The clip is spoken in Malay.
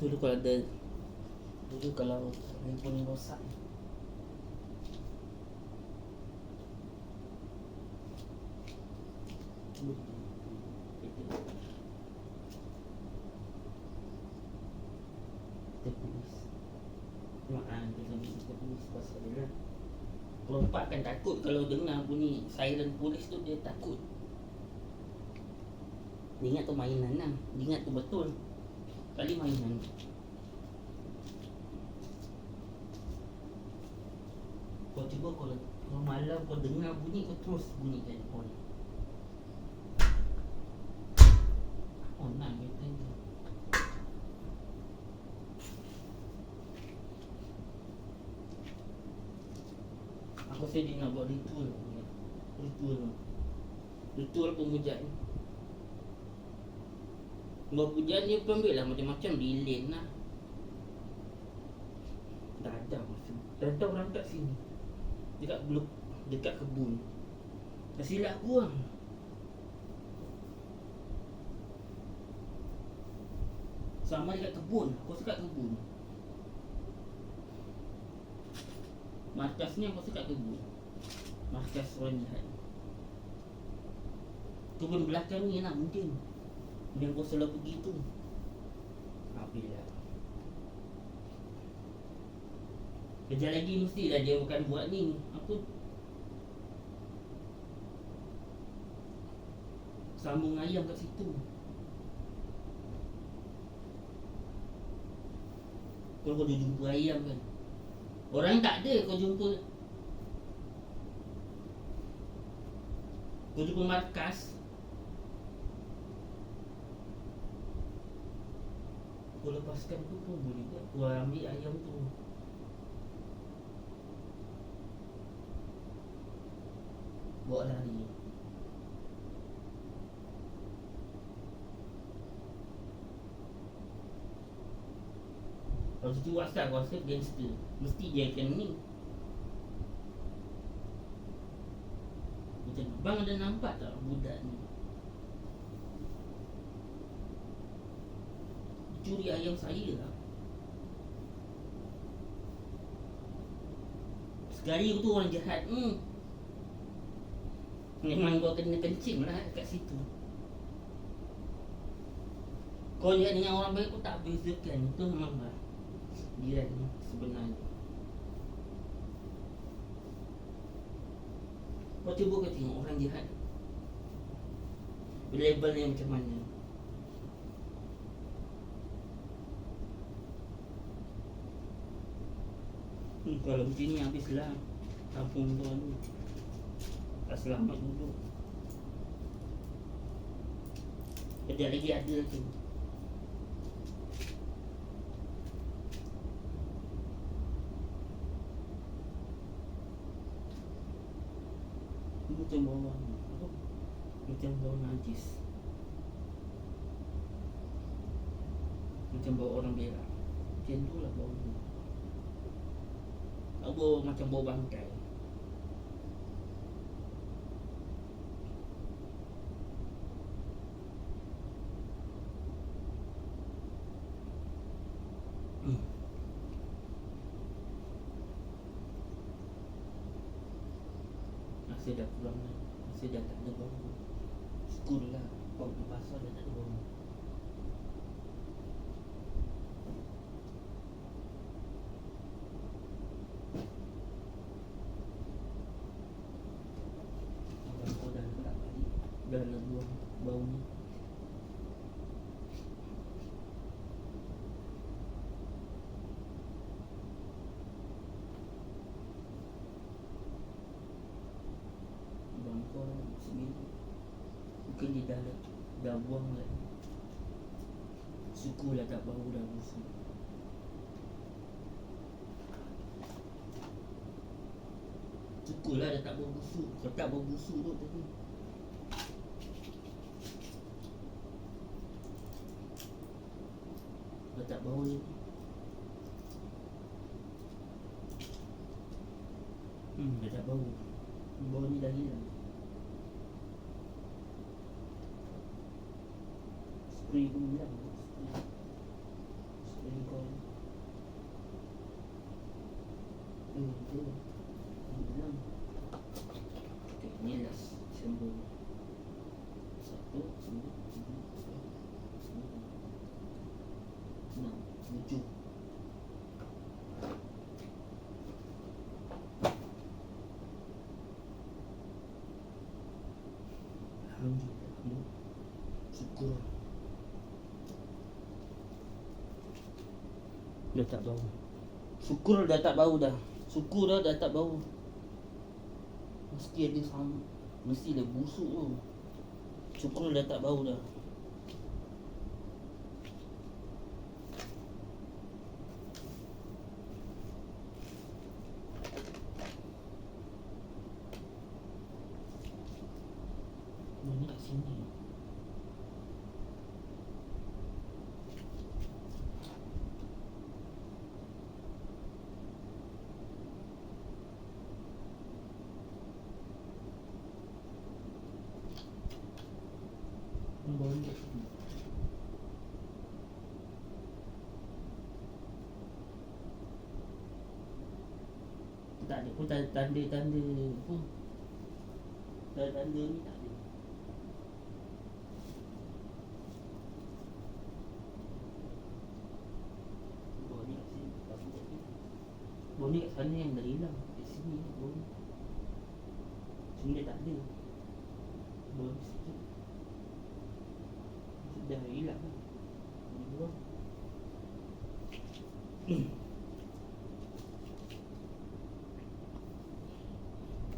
Dulu kalau handphone ni rosak, kita tulis kita tulis pasal dia lah. Perempat kan takut kalau dengar bunyi siren polis tu, dia takut. Dia ingat tu mainan lah. Dia ingat tu betul, kali mainan. Kau cuba kalau malam kau dengar bunyi, kau terus bunyikan on. On lah bateri. Aku rasa dia nak buat ritual. Ritual pemujaan. Buat pujian dia ambil lah macam-macam lilin lah. Dah ada orang kat sini, dekat kebun. Dah silap aku lah. Sama dekat kebun. Aku rasa kat kebun. Markasnya aku rasa kat kebun. Markas orang jahat. Kebun belakang ni lah mungkin. Yang kau selalu pergi tu. Bila kejap lagi mestilah dia bukan buat ni. Aku sambung ayam kat situ. Kalau kau jumpa ayam kan, orang tak ada, kau jumpa markas, kau lepaskan tu pun boleh tak? Kau ambil ayam tu, bawa lari. Kalau cuci WhatsApp, kau rasa gangster, mesti dia akan ni. Macam bang ada nampak tak budak ni curi ayam saya lah. Sekali tu orang jahat. Memang kau kena kencing lah kat situ. Kau lihat dengan orang baik, kau tak bezakan. Itu memang lah dia ni sebenarnya. Kau cuba kau tengok orang jahat, labelnya macam mana. Kalau macam ni habislah kampung kau ni. Tak selamat dulu. Kejap lagi ada tu. Macam bawah ni, macam bawah najis, macam bawah orang berak. Macam tu lah bawah ni. Tak bau macam bau bangkai. Masih dah kurang lah. Masih dah tak ada bau. Syukur lah, bau basah dah tak ada bau. Abang dah nak balik, dah nak buang bau ni. Mungkin dia dah buang lagi. Syukurlah tak bau dah busuk. Syukurlah dah tak bau busuk. Kalau tak bau busuk tu tadi. Kalau tak bau ni, dah tak bau. Bau ni dah hilang. Spray pun hilang. Spray Itu. Hilang. Okay, ni last. Sambung. 1, 2, 3, 4, 5, 6, 7. Alhamdulillah. Syukur. Dah tak bau. Syukur dah tak bau dah. Syukur dah tak bau. Mesti ada sama. Mesti ada busuk tu. Syukur dah tak bau dah. Mana kat sini? Bau ni kat sini. Tak ada pun tanda-tanda pun. Tanda-tanda ni tak ada. Bau ni kat sini. Bau ni kat sana yang dah hilang. Kat sini bau ni. Sini dah tak ada. Bau ni sikit. Dah hilang.